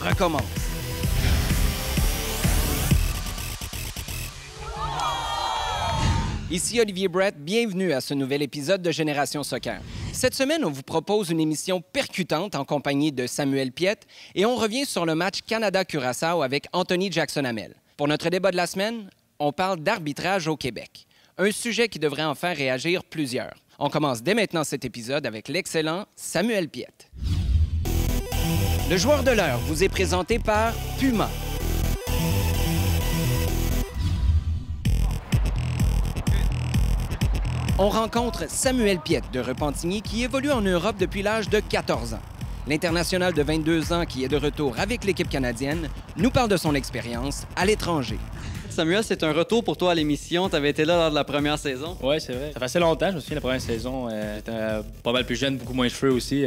recommence. Ici Olivier Brett, bienvenue à ce nouvel épisode de Génération Soccer. Cette semaine, on vous propose une émission percutante en compagnie de Samuel Piette et on revient sur le match Canada-Curaçao avec Anthony Jackson-Hamel. Pour notre débat de la semaine, on parle d'arbitrage au Québec, un sujet qui devrait en faire réagir plusieurs. On commence dès maintenant cet épisode avec l'excellent Samuel Piette. Le joueur de l'heure vous est présenté par Puma. On rencontre Samuel Piette de Repentigny qui évolue en Europe depuis l'âge de 14 ans. L'international de 22 ans qui est de retour avec l'équipe canadienne nous parle de son expérience à l'étranger. Samuel, c'est un retour pour toi à l'émission. Tu avais été là lors de la première saison. Oui, c'est vrai. Ça fait assez longtemps, je me souviens, la première saison. J'étais pas mal plus jeune, beaucoup moins de cheveux aussi.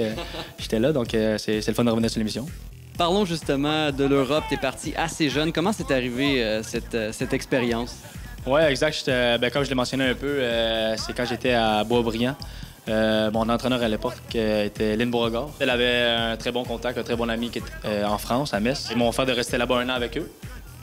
J'étais là, donc c'est le fun de revenir sur l'émission. Parlons justement de l'Europe. Tu es parti assez jeune. Comment c'est arrivé cette expérience? Oui, exact. Comme je l'ai mentionné un peu, c'est quand j'étais à Boisbriand. Mon entraîneur à l'époque était Lynn Beauregard. Elle avait un très bon contact, un très bon ami qui était en France, à Metz. Ils m'ont offert de rester là-bas un an avec eux.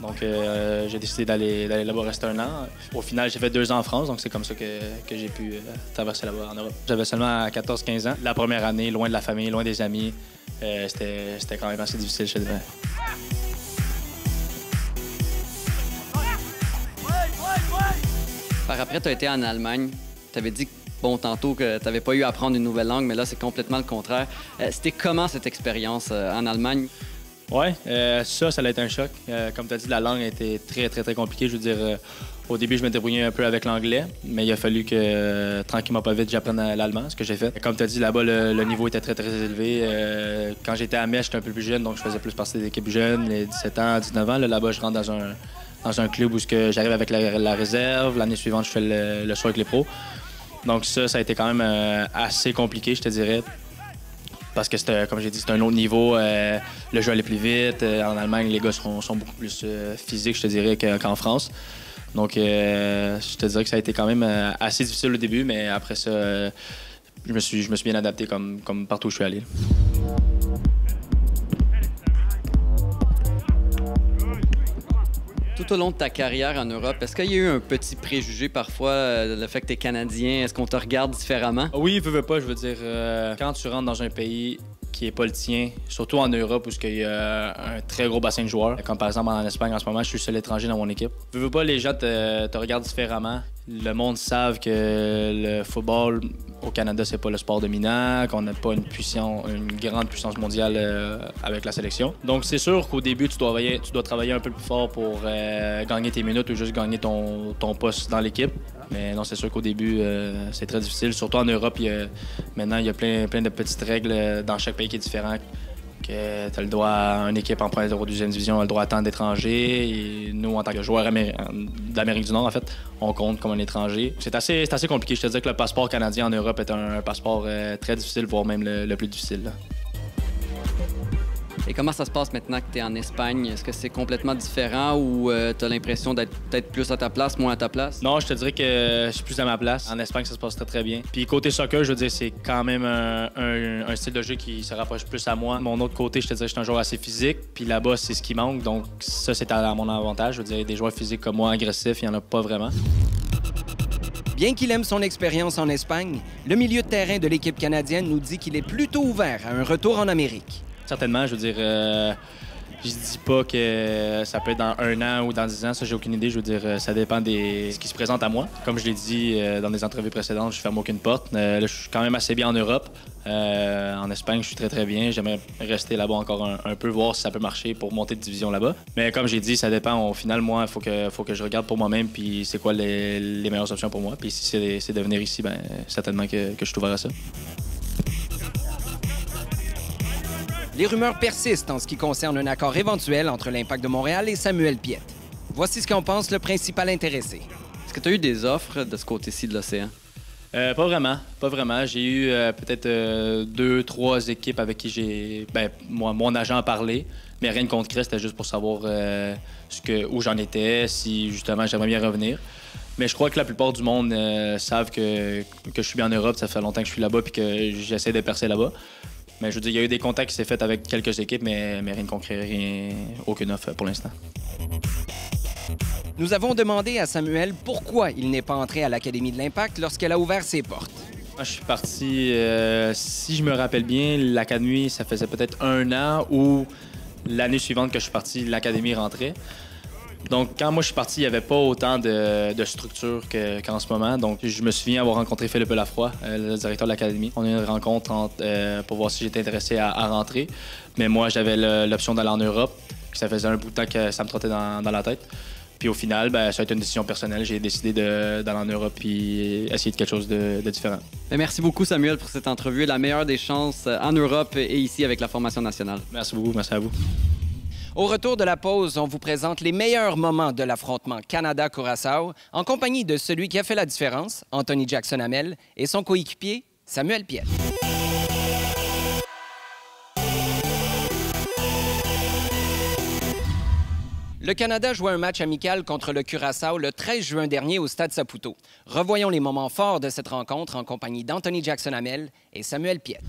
Donc, j'ai décidé d'aller là-bas rester un an. Au final, j'ai fait 2 ans en France, donc c'est comme ça que j'ai pu traverser là-bas en Europe. J'avais seulement 14-15 ans. La première année, loin de la famille, loin des amis, c'était quand même assez difficile, je te dirais. Par après, tu as été en Allemagne. Tu avais dit, tantôt que tu n'avais pas eu à apprendre une nouvelle langue, mais là, c'est complètement le contraire. C'était comment cette expérience en Allemagne? Oui, ça a été un choc. Comme tu as dit, la langue a été très compliquée. Je veux dire, au début, je me débrouillais un peu avec l'anglais, mais il a fallu que, tranquillement pas vite, j'apprenne l'allemand, ce que j'ai fait. Comme tu as dit, là-bas, le niveau était très élevé. Quand j'étais à Metz, j'étais un peu plus jeune, donc je faisais plus partie des équipes jeunes, les 17 ans, 19 ans. Là-bas, je rentre dans un club où j'arrive avec la réserve. L'année suivante, je fais le saut avec les pros. Donc ça a été quand même assez compliqué, je te dirais. Parce que, comme j'ai dit, c'est un autre niveau. Le jeu allait plus vite. En Allemagne, les gars sont beaucoup plus physiques, je te dirais, qu'en France. Donc, je te dirais que ça a été quand même assez difficile au début, mais après ça, je me suis bien adapté comme partout où je suis allé. Tout au long de ta carrière en Europe, est-ce qu'il y a eu un petit préjugé parfois, le fait que tu es Canadien? Est-ce qu'on te regarde différemment? Oui, veux pas, je veux dire, quand tu rentres dans un pays qui n'est pas le tien, surtout en Europe où il y a un très gros bassin de joueurs, comme par exemple en Espagne en ce moment, je suis le seul étranger dans mon équipe. Veux pas, les gens te regardent différemment. Le monde savent que le football au Canada, c'est pas le sport dominant, qu'on n'a pas une grande puissance mondiale avec la sélection. Donc, c'est sûr qu'au début, tu dois travailler un peu plus fort pour gagner tes minutes ou juste gagner ton poste dans l'équipe. Mais non, c'est sûr qu'au début, c'est très difficile. Surtout en Europe, maintenant, il y a plein de petites règles dans chaque pays qui est différent. Que tu as le droit à une équipe en première ou deuxième division, a le droit à tant d'étrangers. Et nous, en tant que joueurs d'Amérique du Nord, en fait, on compte comme un étranger. C'est assez compliqué. Je te dis que le passeport canadien en Europe est un passeport très difficile, voire même le plus difficile. Là. Et comment ça se passe maintenant que tu es en Espagne? Est-ce que c'est complètement différent ou tu as l'impression d'être peut-être plus à ta place, moins à ta place? Non, je te dirais que je suis plus à ma place. En Espagne, ça se passe très bien. Puis côté soccer, je veux dire, c'est quand même un style de jeu qui se rapproche plus à moi. Mon autre côté, je te dirais que je suis un joueur assez physique. Puis là-bas, c'est ce qui manque. Donc ça, c'est à mon avantage. Je veux dire, des joueurs physiques comme moi, agressifs, il n'y en a pas vraiment. Bien qu'il aime son expérience en Espagne, le milieu de terrain de l'équipe canadienne nous dit qu'il est plutôt ouvert à un retour en Amérique. Certainement, je veux dire, je dis pas que ça peut être dans 1 an ou dans 10 ans, ça j'ai aucune idée. Je veux dire, ça dépend de ce qui se présente à moi. Comme je l'ai dit dans des entrevues précédentes, je ferme aucune porte. Là, je suis quand même assez bien en Europe. En Espagne, je suis très bien. J'aimerais rester là-bas encore un peu, voir si ça peut marcher pour monter de division là-bas. Mais comme j'ai dit, ça dépend. Au final, moi, il faut que je regarde pour moi-même, puis c'est quoi les meilleures options pour moi. Puis si c'est de venir ici, bien, certainement que je suis ouvert à ça. Les rumeurs persistent en ce qui concerne un accord éventuel entre l'Impact de Montréal et Samuel Piette. Voici ce qu'en pense le principal intéressé. Est-ce que tu as eu des offres de ce côté-ci de l'océan? Pas vraiment. J'ai eu peut-être 2-3 équipes avec qui mon agent a parlé, mais rien de concret, c'était juste pour savoir où j'en étais, si justement j'aimerais bien revenir. Mais je crois que la plupart du monde savent que je suis bien en Europe, ça fait longtemps que je suis là-bas puis que j'essaie de percer là-bas. Mais je veux dire, il y a eu des contacts qui s'est fait avec quelques équipes, mais rien de concret, aucune offre pour l'instant. Nous avons demandé à Samuel pourquoi il n'est pas entré à l'Académie de l'Impact lorsqu'elle a ouvert ses portes. Moi, je suis parti, si je me rappelle bien, l'Académie, ça faisait peut-être 1 an ou l'année suivante que je suis parti, l'Académie rentrait. Donc, quand moi je suis parti, il n'y avait pas autant de structure qu'en ce moment. Donc, je me souviens avoir rencontré Philippe Lafroy, le directeur de l'Académie. On a eu une rencontre pour voir si j'étais intéressé à rentrer. Mais moi, j'avais l'option d'aller en Europe. Ça faisait un bout de temps que ça me trottait dans la tête. Puis au final, ça a été une décision personnelle. J'ai décidé d'aller en Europe et essayer de quelque chose de différent. Merci beaucoup, Samuel, pour cette entrevue. La meilleure des chances en Europe et ici avec la formation nationale. Merci beaucoup. Merci à vous. Au retour de la pause, on vous présente les meilleurs moments de l'affrontement Canada-Curaçao en compagnie de celui qui a fait la différence, Anthony Jackson-Hamel, et son coéquipier, Samuel Piette. Le Canada jouait un match amical contre le Curaçao le 13 juin dernier au Stade Saputo. Revoyons les moments forts de cette rencontre en compagnie d'Anthony Jackson-Hamel et Samuel Piette.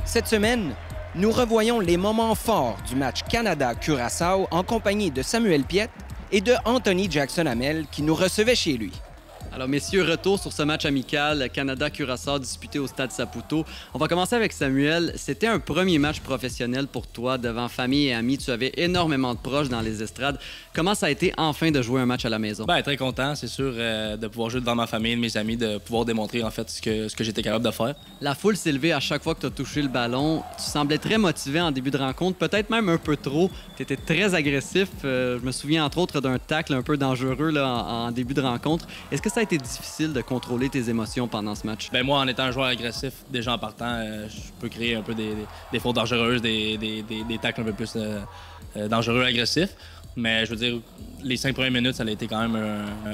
Cette semaine, nous revoyons les moments forts du match Canada-Curaçao en compagnie de Samuel Piette et de Anthony Jackson-Hamel qui nous recevait chez lui. Alors, messieurs, retour sur ce match amical Canada-Curaçao disputé au Stade Saputo. On va commencer avec Samuel. C'était un premier match professionnel pour toi devant famille et amis. Tu avais énormément de proches dans les estrades. Comment ça a été enfin de jouer un match à la maison? Très content, c'est sûr, de pouvoir jouer devant ma famille, mes amis, de pouvoir démontrer en fait ce que j'étais capable de faire. La foule s'est levée à chaque fois que tu as touché le ballon. Tu semblais très motivé en début de rencontre, peut-être même un peu trop. Tu étais très agressif. Je me souviens entre autres d'un tacle un peu dangereux là, en début de rencontre. Est-ce que ça a été difficile de contrôler tes émotions pendant ce match? Moi, en étant un joueur agressif, déjà en partant, je peux créer un peu des fautes dangereuses, des tacles un peu plus dangereux, agressifs. Mais je veux dire, les 5 premières minutes, ça a été quand même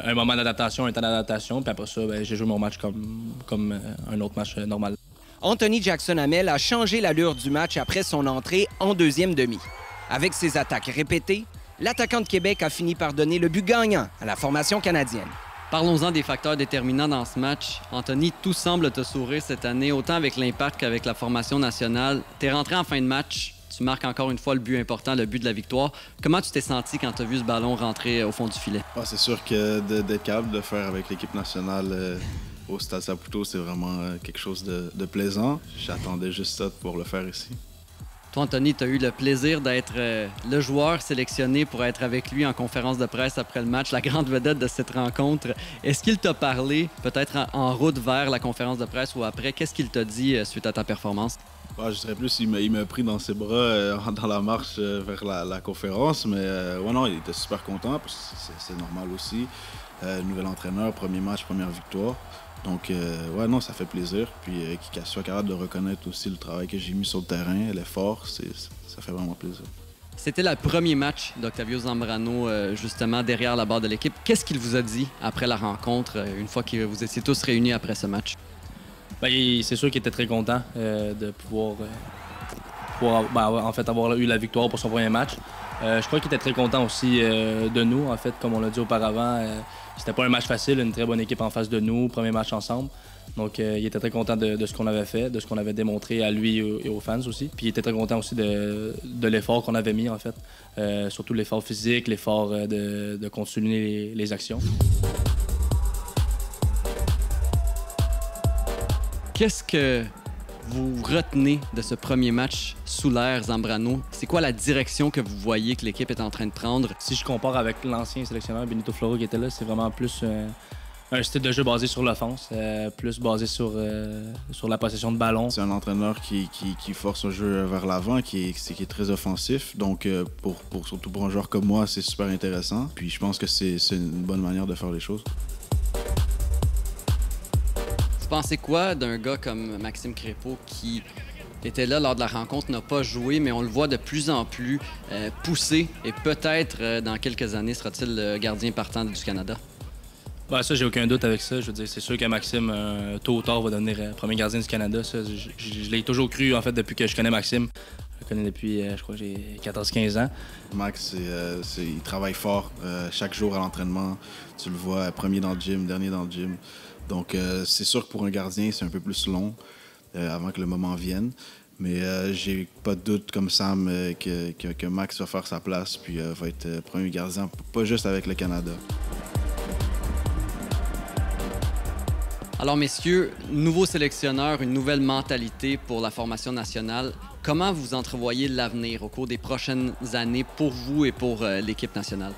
un moment d'adaptation, un temps d'adaptation. Puis après ça, j'ai joué mon match comme un autre match normal. Anthony Jackson-Hamel a changé l'allure du match après son entrée en deuxième demi. Avec ses attaques répétées, l'attaquant de Québec a fini par donner le but gagnant à la formation canadienne. Parlons-en des facteurs déterminants dans ce match. Anthony, tout semble te sourire cette année, autant avec l'Impact qu'avec la formation nationale. Tu es rentré en fin de match, tu marques encore une fois le but important, le but de la victoire. Comment tu t'es senti quand tu as vu ce ballon rentrer au fond du filet? C'est sûr que d'être capable de faire avec l'équipe nationale au Stade Saputo, c'est vraiment quelque chose de plaisant. J'attendais juste ça pour le faire ici. Toi, Anthony, tu as eu le plaisir d'être le joueur sélectionné pour être avec lui en conférence de presse après le match, la grande vedette de cette rencontre. Est-ce qu'il t'a parlé, peut-être en route vers la conférence de presse ou après? Qu'est-ce qu'il t'a dit suite à ta performance? Je dirais plus il m'a pris dans ses bras dans la marche vers la conférence, mais non, il était super content, parce que c'est normal aussi. Nouvel entraîneur, premier match, première victoire. Donc, non, ça fait plaisir. Puis qu'il soit capable de reconnaître aussi le travail que j'ai mis sur le terrain, l'effort, ça fait vraiment plaisir. C'était le premier match d'Octavio Zambrano, justement, derrière la barre de l'équipe. Qu'est-ce qu'il vous a dit après la rencontre, une fois que vous étiez tous réunis après ce match? C'est sûr qu'il était très content de pouvoir avoir eu la victoire pour son premier match. Je crois qu'il était très content aussi de nous, en fait, comme on l'a dit auparavant. C'était pas un match facile, une très bonne équipe en face de nous, premier match ensemble. Donc, il était très content de ce qu'on avait fait, de ce qu'on avait démontré à lui et aux fans aussi. Puis, il était très content aussi de l'effort qu'on avait mis, en fait. Surtout l'effort physique, l'effort de continuer les actions. Qu'est-ce que vous retenez de ce premier match sous l'ère Zambrano? C'est quoi la direction que vous voyez que l'équipe est en train de prendre? Si je compare avec l'ancien sélectionneur Benito Floro qui était là, c'est vraiment plus un style de jeu basé sur l'offense, plus basé sur la possession de ballon. C'est un entraîneur qui force un jeu vers l'avant, qui est très offensif. Donc, surtout pour un joueur comme moi, c'est super intéressant. Puis je pense que c'est une bonne manière de faire les choses. Vous pensez quoi d'un gars comme Maxime Crépeau qui était là lors de la rencontre, n'a pas joué, mais on le voit de plus en plus poussé et peut-être dans quelques années sera-t-il le gardien partant du Canada? Ça, j'ai aucun doute avec ça. Je veux dire, c'est sûr que Maxime, tôt ou tard, va devenir premier gardien du Canada. Ça, je l'ai toujours cru, en fait, depuis que je connais Maxime. Je le connais depuis, je crois que j'ai 14-15 ans. Max, il travaille fort chaque jour à l'entraînement. Tu le vois, premier dans le gym, dernier dans le gym. Donc, c'est sûr que pour un gardien, c'est un peu plus long avant que le moment vienne. Mais j'ai pas de doute, comme Sam, que Max va faire sa place puis va être premier gardien, pas juste avec le Canada. Alors, messieurs, nouveau sélectionneur, une nouvelle mentalité pour la formation nationale. Comment vous entrevoyez l'avenir au cours des prochaines années pour vous et pour l'équipe nationale?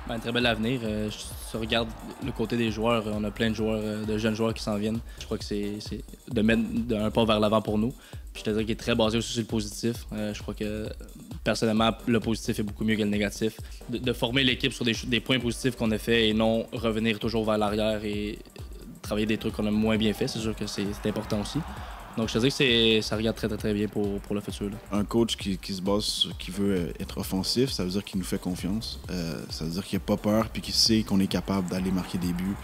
Un très bel avenir. Si tu regardes le côté des joueurs, on a plein de joueurs, de jeunes joueurs qui s'en viennent. Je crois que c'est de mettre un pas vers l'avant pour nous. Puis je te dirais qu'il est très basé aussi sur le positif. Je crois que personnellement, le positif est beaucoup mieux que le négatif. De former l'équipe sur des points positifs qu'on a fait et non revenir toujours vers l'arrière et travailler des trucs qu'on a moins bien fait. C'est sûr que c'est important aussi. Donc, je te dis que ça regarde très, très, très bien pour le futur. Là. Un coach qui se base, qui veut être offensif, ça veut dire qu'il nous fait confiance. Ça veut dire qu'il n'a pas peur puis qu'il sait qu'on est capable d'aller marquer des buts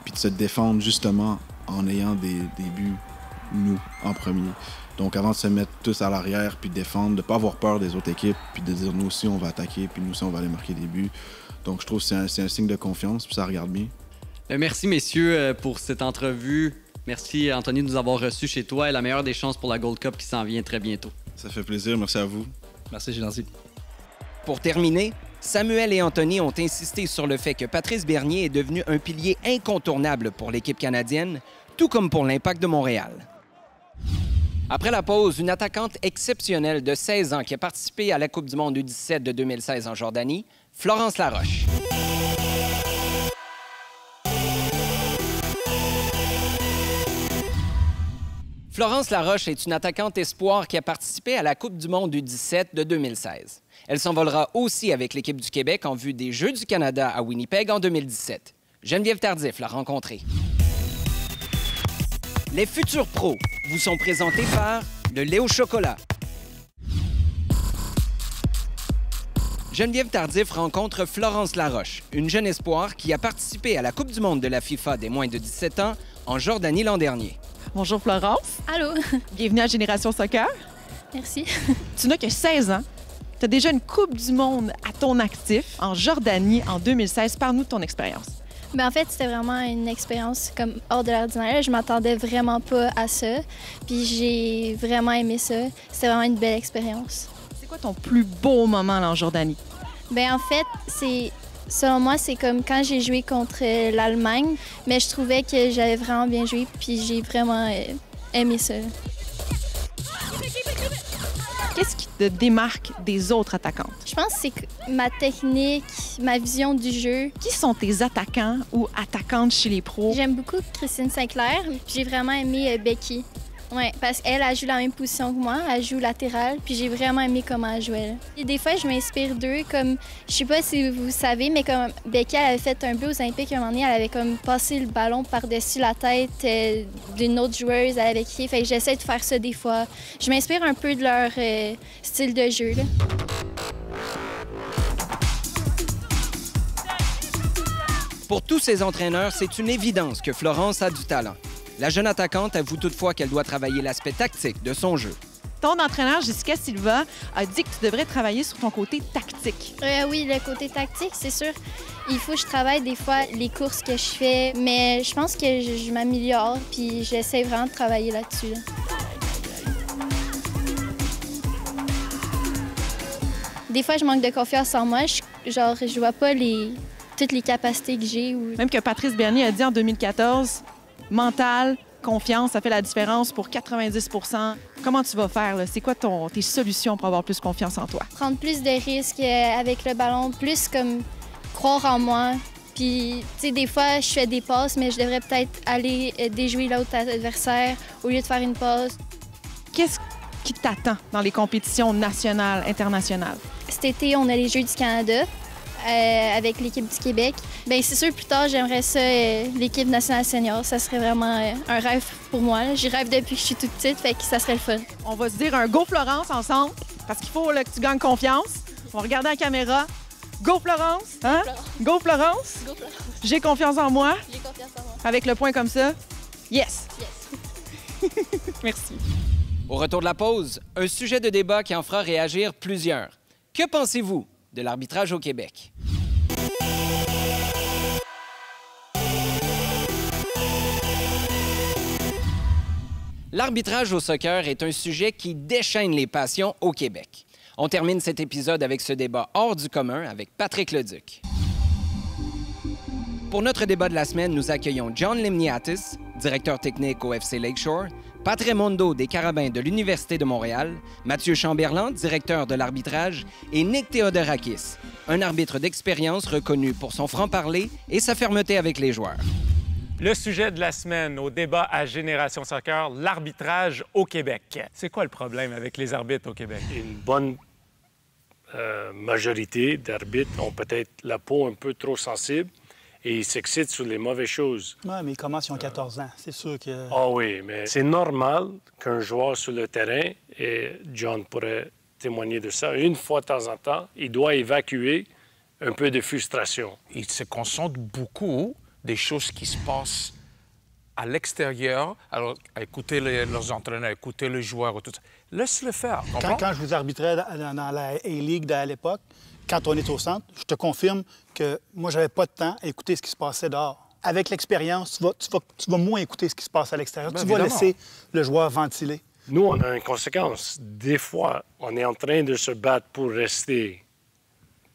puis de se défendre justement en ayant des buts, nous, en premier. Donc, avant de se mettre tous à l'arrière puis de défendre, de ne pas avoir peur des autres équipes puis de dire nous aussi, on va attaquer puis nous aussi, on va aller marquer des buts. Donc, je trouve que c'est un signe de confiance puis ça regarde bien. Merci, messieurs, pour cette entrevue. Merci, Anthony, de nous avoir reçus chez toi et la meilleure des chances pour la Gold Cup qui s'en vient très bientôt. Ça fait plaisir. Merci à vous. Merci, c'est gentil. Pour terminer, Samuel et Anthony ont insisté sur le fait que Patrice Bernier est devenu un pilier incontournable pour l'équipe canadienne, tout comme pour l'Impact de Montréal. Après la pause, une attaquante exceptionnelle de 16 ans qui a participé à la Coupe du monde U17 de 2016 en Jordanie, Florence Laroche. Florence Laroche est une attaquante espoir qui a participé à la Coupe du monde U17 de 2016. Elle s'envolera aussi avec l'équipe du Québec en vue des Jeux du Canada à Winnipeg en 2017. Geneviève Tardif l'a rencontrée. Les futurs pros vous sont présentés par le lait au chocolat. Geneviève Tardif rencontre Florence Laroche, une jeune espoir qui a participé à la Coupe du monde de la FIFA des moins de 17 ans en Jordanie l'an dernier. Bonjour Florence. Allô. Bienvenue à Génération Soccer. Merci. Tu n'as que 16 ans. Tu as déjà une Coupe du monde à ton actif en Jordanie en 2016. Parle-nous de ton expérience. Ben en fait, c'était vraiment une expérience comme hors de l'ordinaire. Je m'attendais vraiment pas à ça. Puis j'ai vraiment aimé ça. C'était vraiment une belle expérience. C'est quoi ton plus beau moment là, en Jordanie? Ben en fait, selon moi, c'est comme quand j'ai joué contre l'Allemagne, mais je trouvais que j'avais vraiment bien joué, puis j'ai vraiment aimé ça. Qu'est-ce qui te démarque des autres attaquantes? Je pense que c'est ma technique, ma vision du jeu. Qui sont tes attaquants ou attaquantes chez les pros? J'aime beaucoup Christine Sinclair, puis j'ai vraiment aimé Becky. Oui, parce qu'elle joue la même position que moi, elle joue latérale, puis j'ai vraiment aimé comment elle jouait. Et des fois, je m'inspire d'eux, comme, je sais pas si vous savez, mais comme Becky, elle avait fait un but aux Olympiques, un moment donné, elle avait comme passé le ballon par-dessus la tête d'une autre joueuse, elle avait crié, fait que j'essaie de faire ça des fois. Je m'inspire un peu de leur style de jeu, là. Pour tous ces entraîneurs, c'est une évidence que Florence a du talent. La jeune attaquante avoue toutefois qu'elle doit travailler l'aspect tactique de son jeu. Ton entraîneur, Jessica Silva, a dit que tu devrais travailler sur ton côté tactique. Oui, le côté tactique, c'est sûr. Il faut que je travaille des fois les courses que je fais, mais je pense que je m'améliore, puis j'essaie vraiment de travailler là-dessus. Là. Des fois, je manque de confiance en moi. Je vois pas toutes les capacités que j'ai. Même que Patrice Bernier a dit en 2014... Mental, confiance, ça fait la différence pour 90 %. Comment tu vas faire? Là? C'est quoi tes solutions pour avoir plus confiance en toi? Prendre plus de risques avec le ballon, plus comme croire en moi. Puis, tu sais, des fois, je fais des passes, mais je devrais peut-être aller déjouer l'autre adversaire au lieu de faire une passe. Qu'est-ce qui t'attend dans les compétitions nationales, internationales? Cet été, on a les Jeux du Canada. Avec l'équipe du Québec. Bien, c'est sûr, plus tard, j'aimerais ça, l'équipe nationale senior. Ça serait vraiment un rêve pour moi. J'y rêve depuis que je suis toute petite, fait que ça serait le fun. On va se dire un Go Florence ensemble, parce qu'il faut là, que tu gagnes confiance. On va regarder la caméra. Go Florence! Hein? Go Florence! Go Florence! J'ai confiance en moi. J'ai confiance en moi. Avec le point comme ça. Yes! Yes! Merci. Au retour de la pause, un sujet de débat qui en fera réagir plusieurs. Que pensez-vous de l'arbitrage au Québec? L'arbitrage au soccer est un sujet qui déchaîne les passions au Québec. On termine cet épisode avec ce débat hors du commun avec Patrick Leduc. Pour notre débat de la semaine, nous accueillons John Limniatis, directeur technique au FC Lakeshore, Pat Raimondo des Carabins de l'Université de Montréal, Mathieu Chamberlain, directeur de l'arbitrage, et Nick Theodorakis, un arbitre d'expérience reconnu pour son franc-parler et sa fermeté avec les joueurs. Le sujet de la semaine au débat à Génération Soccer, l'arbitrage au Québec. C'est quoi le problème avec les arbitres au Québec? Une bonne majorité d'arbitres ont peut-être la peau un peu trop sensible et ils s'excitent sur les mauvaises choses. Oui, mais comment ils ont 14 ans? C'est sûr que... Ah oui, mais c'est normal qu'un joueur sur le terrain, et John pourrait témoigner de ça, une fois de temps en temps, il doit évacuer un peu de frustration. Ils se concentrent beaucoup des choses qui se passent à l'extérieur, alors à écouter leurs entraîneurs, à écouter les joueurs, tout ça. Laisse-le faire. Quand je vous arbitrais dans la A-League à l'époque, quand on est au centre, je te confirme que moi, j'avais pas de temps à écouter ce qui se passait dehors. Avec l'expérience, tu vas moins écouter ce qui se passe à l'extérieur. Tu vas laisser le joueur ventiler. Nous, on a une conséquence. Des fois, on est en train de se battre pour rester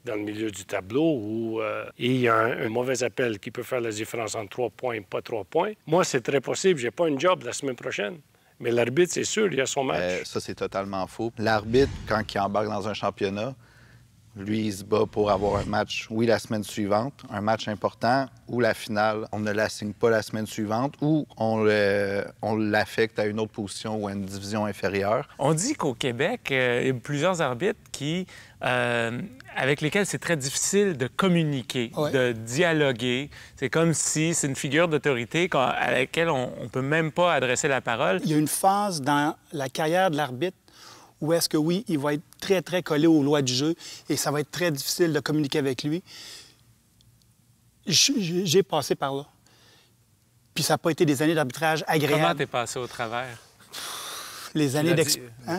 dans le milieu du tableau où il y a un mauvais appel qui peut faire la différence entre 3 points et pas 3 points. Moi, c'est très possible. J'ai pas une job la semaine prochaine. Mais l'arbitre, c'est sûr, il a son match. Ça, c'est totalement faux. L'arbitre, quand il embarque dans un championnat, lui, il se bat pour avoir un match, oui, la semaine suivante, un match important, ou la finale, on ne l'assigne pas la semaine suivante, ou on l'affecte à une autre position ou à une division inférieure. On dit qu'au Québec, il y a plusieurs arbitres avec lesquels c'est très difficile de communiquer, de dialoguer. C'est comme si c'est une figure d'autorité à laquelle on ne peut même pas adresser la parole. Il y a une phase dans la carrière de l'arbitre où est-ce que, oui, il va être très, très collé aux lois du jeu et ça va être très difficile de communiquer avec lui. J'ai passé par là. Puis ça n'a pas été des années d'arbitrage agréables. Comment t'es passé au travers? Les années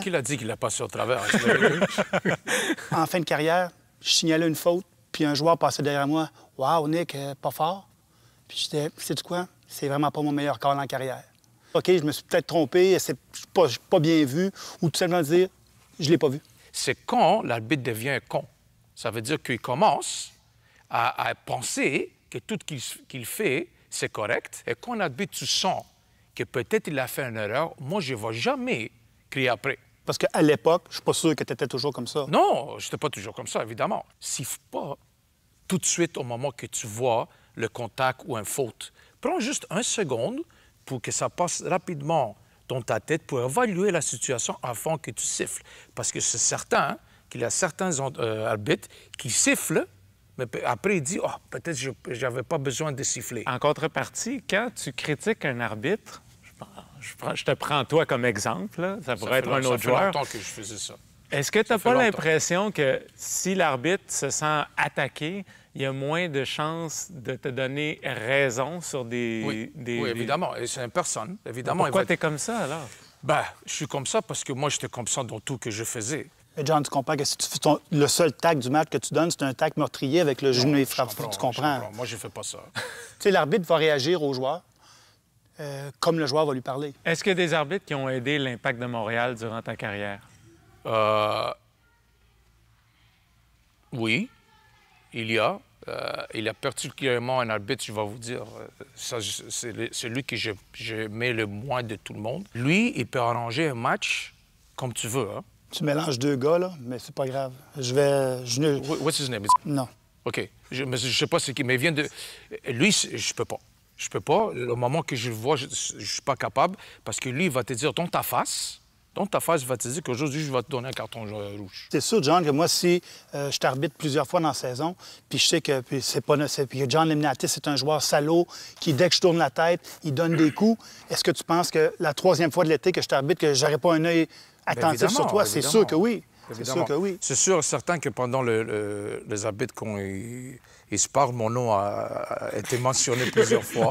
Qui l'a dit qu'il a passé au travers? En fin de carrière, je signalais une faute, puis un joueur passait derrière moi. « Wow, Nick, pas fort. » Puis j'étais, sais-tu quoi? C'est vraiment pas mon meilleur call en carrière. OK, je me suis peut-être trompé, c'est pas bien vu, ou tout simplement dire, je l'ai pas vu. C'est quand l'arbitre devient con. Ça veut dire qu'il commence à penser que tout ce qu'il fait, c'est correct. Et quand l'arbitre, tu sens que peut-être il a fait une erreur, moi, je ne vais jamais crier après. Parce qu'à l'époque, je suis pas sûr que tu étais toujours comme ça. Non, je n'étais pas toujours comme ça, évidemment. Siffle pas tout de suite au moment que tu vois le contact ou une faute. Prends juste 1 seconde pour que ça passe rapidement dans ta tête pour évaluer la situation avant que tu siffles. Parce que c'est certain qu'il y a certains arbitres qui sifflent, mais après, ils disent « Oh, peut-être que je n'avais pas besoin de siffler. » En contrepartie, quand tu critiques un arbitre, je te prends toi comme exemple, là. Ça pourrait être un autre joueur. Ça fait longtemps que je faisais ça. Est-ce que tu n'as pas l'impression que si l'arbitre se sent attaqué, il y a moins de chances de te donner raison sur des... Oui, évidemment. Et c'est une personne, évidemment. Pourquoi tu es comme ça, alors? Ben, je suis comme ça parce que moi, j'étais comme ça dans tout que je faisais. Mais John, tu comprends que si tu fais le seul tac du match que tu donnes, c'est un tac meurtrier avec le genou et frappe. Tu comprends? Moi, je ne fais pas ça. Tu sais, l'arbitre va réagir au joueur comme le joueur va lui parler. Est-ce qu'il y a des arbitres qui ont aidé l'Impact de Montréal durant ta carrière? Oui, il y a. Il y a particulièrement un arbitre, je vais vous dire, c'est lui que je mets le moins de tout le monde. Lui, il peut arranger un match comme tu veux. Hein? Tu mélanges 2 gars, là, mais c'est pas grave. What's his name? Non. OK. Je sais pas ce qui... Mais vient de... Lui, je peux pas. Je peux pas. Le moment que je le vois, je suis pas capable parce que lui, il va te dire dans ta face... Donc, ta face va te dire qu'aujourd'hui, je vais te donner un carton rouge. C'est sûr, John, que moi, si je t'arbitre plusieurs fois dans la saison, puis je sais que puis John Limniatis, c'est un joueur salaud qui, dès que je tourne la tête, il donne des coups. Est-ce que tu penses que la 3e fois de l'été que je t'arbitre, que j'aurais pas un œil attentif sur toi? C'est sûr que oui. C'est sûr que oui. C'est sûr et certain que pendant les arbitres, quand ils se parlent, mon nom a été mentionné plusieurs fois.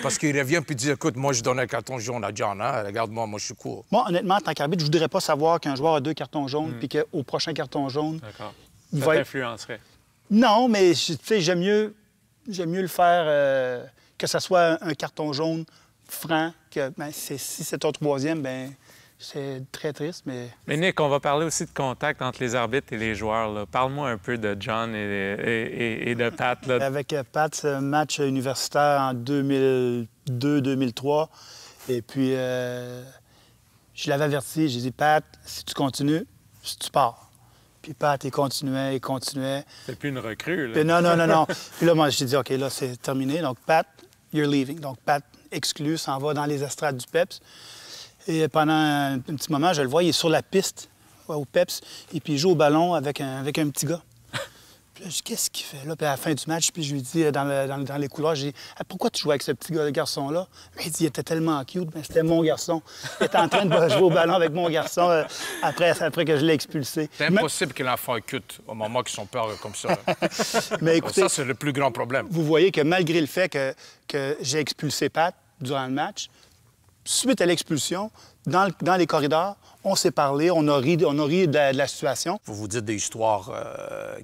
Parce qu'il revient puis dit, écoute, moi, je donne un carton jaune à John. Hein? Regarde-moi, moi, je suis court. Moi, honnêtement, en tant qu'arbitre, je voudrais pas savoir qu'un joueur a 2 cartons jaunes puis qu'au prochain carton jaune... D'accord. Il Ça va t'influencerait? Non, mais tu sais, j'aime mieux le faire que ça soit un carton jaune franc, que si c'est ton 3e, ben c'est très triste, mais... Mais Nick, on va parler aussi de contact entre les arbitres et les joueurs. Là. Parle-moi un peu de John et de Pat. Là. Avec Pat, c'est un match universitaire en 2002-2003. Et puis, je l'avais averti, j'ai dit, Pat, si tu continues, si tu pars. Puis Pat, il continuait. C'est plus une recrue, là. Puis non. Puis là, moi, j'ai dit, OK, là, c'est terminé. Donc, Pat, you're leaving. Donc, Pat, exclu, s'en va dans les estrades du PEPS. Et pendant un petit moment, je le vois, il est sur la piste au PEPS, et puis il joue au ballon avec un petit gars. Puis là, je dis, qu'est-ce qu'il fait là? Puis à la fin du match, puis je lui dis, dans les couloirs, j'ai dit, pourquoi tu joues avec ce petit garçon-là? Mais il dit, il était tellement cute, mais c'était mon garçon. Il était en train de jouer au ballon avec mon garçon après que je l'ai expulsé. C'est impossible que l'enfant est cute au moment qu'ils sont peur comme ça. Mais écoutez, ça, c'est le plus grand problème. Vous voyez que malgré le fait que j'ai expulsé Pat durant le match, suite à l'expulsion, dans les corridors, on s'est parlé, on a ri de la situation. Vous vous dites des histoires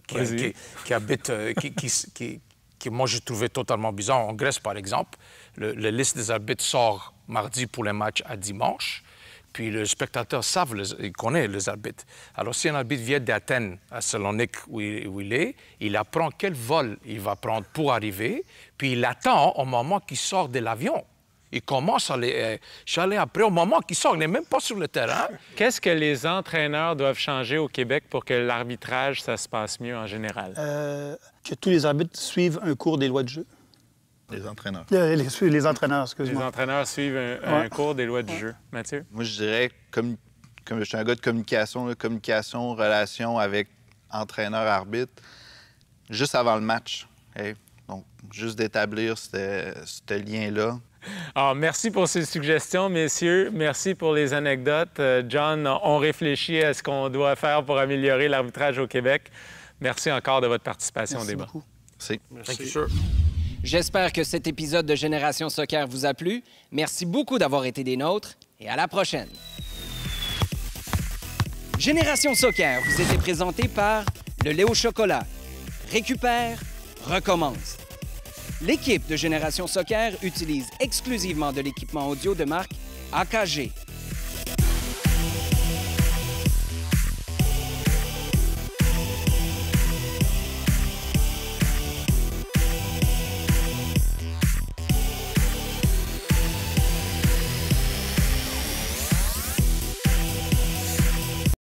qui habitent, qui moi, j'ai trouvé totalement bizarre. En Grèce, par exemple, la liste des arbitres sort mardi pour les matchs à dimanche. Puis le spectateur il connaît les arbitres. Alors, si un arbitre vient d'Athènes à Salonique où il est, il apprend quel vol il va prendre pour arriver, puis il attend au moment qu'il sort de l'avion. Il commence à les chaler après au moment qu'il sort. Il n'est même pas sur le terrain. Qu'est-ce que les entraîneurs doivent changer au Québec pour que l'arbitrage, ça se passe mieux en général? Que tous les arbitres suivent un cours des lois du jeu. Les entraîneurs. Les entraîneurs, excuse-moi. Les entraîneurs suivent un cours des lois du jeu. Mathieu? Moi, je dirais, comme je suis un gars de communication, relation avec entraîneur-arbitre, juste avant le match. Okay? Donc, juste d'établir ce lien-là. Alors, merci pour ces suggestions, messieurs. Merci pour les anecdotes. John, on réfléchit à ce qu'on doit faire pour améliorer l'arbitrage au Québec. Merci encore de votre participation au débat. Merci. J'espère que cet épisode de Génération Soccer vous a plu. Merci beaucoup d'avoir été des nôtres et à la prochaine. Génération Soccer vous était présenté par le lait au chocolat. Récupère, recommence. L'équipe de Génération Soccer utilise exclusivement de l'équipement audio de marque AKG.